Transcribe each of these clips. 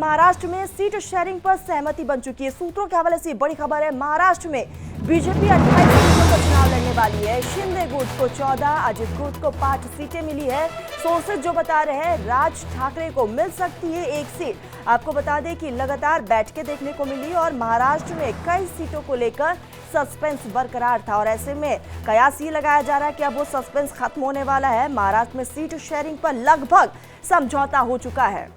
महाराष्ट्र में seat sharing पर सहमति बन चुकी है। सूत्रों के हवाले से बड़ी खबर है। महाराष्ट्र में बीजेपी 28 सीटों पर चुनाव लड़ने वाली है। शिंदे गुट को 14, अजित गुट को 5 सीटें मिली है। सोर्सेज जो बता रहे हैं राज ठाकरे को मिल सकती है 1 सीट। आपको बता दें कि लगातार बैठकें देखने को मिली और महाराष्ट्र में कई सीटों को लेकर सस्पेंस बरकरार था और ऐसे में कयास ये लगाया जा रहा है कि अब वो सस्पेंस खत्म होने वाला है। महाराष्ट्र में सीट शेयरिंग पर लगभग समझौता हो चुका है।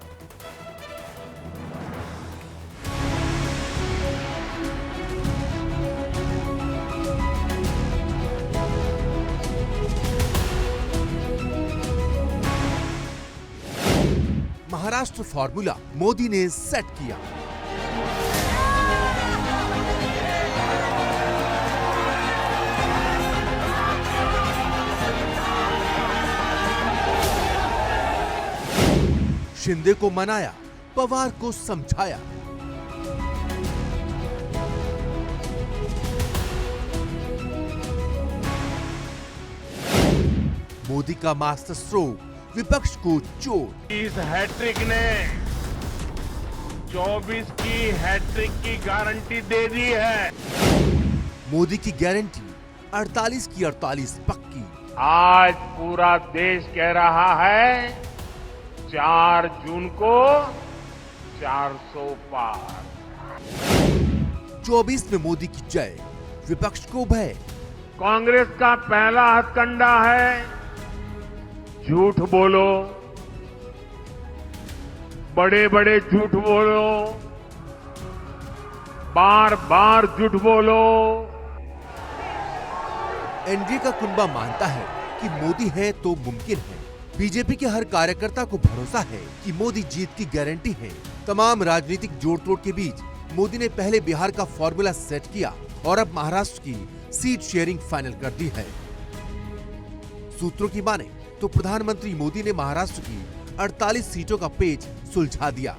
महाराष्ट्र फॉर्मूला मोदी ने सेट किया। शिंदे को मनाया, पवार को समझाया। मोदी का मास्टर स्ट्रोक विपक्ष को चोट। इस हैट्रिक ने 24 की हैट्रिक की गारंटी दे दी है। मोदी की गारंटी 48 की 48 पक्की। आज पूरा देश कह रहा है 4 जून को 400 पार। 24 में मोदी की जय, विपक्ष को भय। कांग्रेस का पहला हथकंडा है झूठ बोलो, बड़े बड़े झूठ बोलो, बार बार झूठ बोलो। एनडीए का कुनबा मानता है कि मोदी है तो मुमकिन है। बीजेपी के हर कार्यकर्ता को भरोसा है कि मोदी जीत की गारंटी है। तमाम राजनीतिक जोड़ तोड़ के बीच मोदी ने पहले बिहार का फॉर्मूला सेट किया और अब महाराष्ट्र की सीट शेयरिंग फाइनल कर दी है। सूत्रों की माने तो प्रधानमंत्री मोदी ने महाराष्ट्र की 48 सीटों का पेच सुलझा दिया।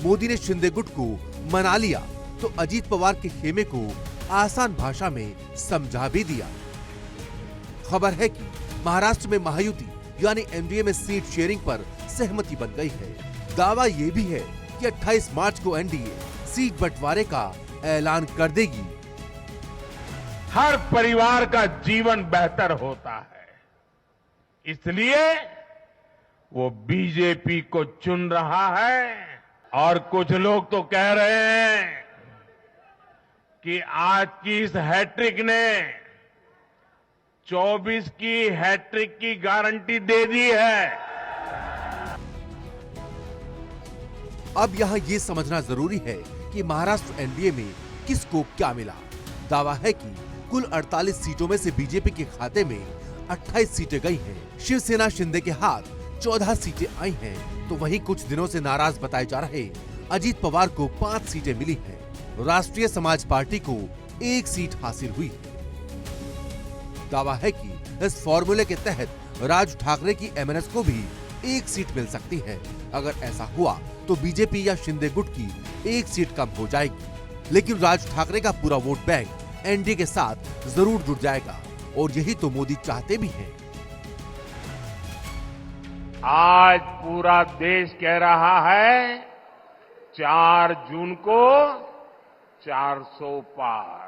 मोदी ने शिंदे गुट को मना लिया तो अजीत पवार के खेमे को आसान भाषा में समझा भी दिया। खबर है कि महाराष्ट्र में महायुति यानी एनडीए में सीट शेयरिंग पर सहमति बन गई है। दावा ये भी है कि 28 मार्च को एनडीए सीट बंटवारे का ऐलान कर देगी। हर परिवार का जीवन बेहतर होता है, इसलिए वो बीजेपी को चुन रहा है। और कुछ लोग तो कह रहे हैं कि आज की इस हैट्रिक ने 24 की हैट्रिक की गारंटी दे दी है। अब यहाँ ये समझना जरूरी है कि महाराष्ट्र एनडीए में किसको क्या मिला। दावा है कि कुल 48 सीटों में से बीजेपी के खाते में 28 सीटें गई हैं। शिवसेना शिंदे के हाथ 14 सीटें आई हैं, तो वहीं कुछ दिनों से नाराज बताए जा रहे अजीत पवार को 5 सीटें मिली हैं। राष्ट्रीय समाज पार्टी को 1 सीट हासिल हुई है। दावा है कि इस फॉर्मूले के तहत राज ठाकरे की एमएनएस को भी 1 सीट मिल सकती है। अगर ऐसा हुआ तो बीजेपी या शिंदे गुट की 1 सीट कम हो जाएगी, लेकिन राज ठाकरे का पूरा वोट बैंक एनडीए के साथ जरूर जुड़ जाएगा और यही तो मोदी चाहते भी हैं। आज पूरा देश कह रहा है 4 जून को 400 पार।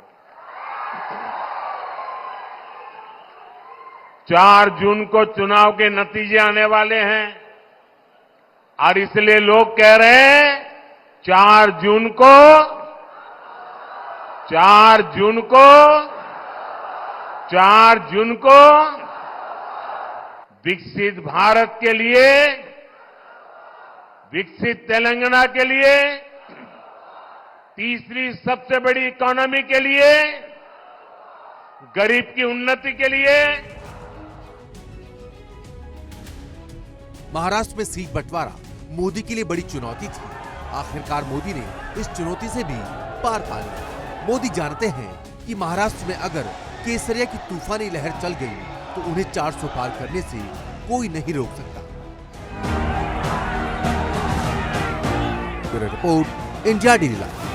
4 जून को चुनाव के नतीजे आने वाले हैं और इसलिए लोग कह रहे हैं 4 जून को 4 जून को विकसित भारत के लिए, विकसित तेलंगाना के लिए, तीसरी सबसे बड़ी इकोनॉमी के लिए, गरीब की उन्नति के लिए। महाराष्ट्र में सीट बंटवारा मोदी के लिए बड़ी चुनौती थी। आखिरकार मोदी ने इस चुनौती से भी पार पा लिया। मोदी जानते हैं कि महाराष्ट्र में अगर केसरिया की तूफानी लहर चल गई तो उन्हें 400 पार करने से कोई नहीं रोक सकता। Bureau report, India daily live.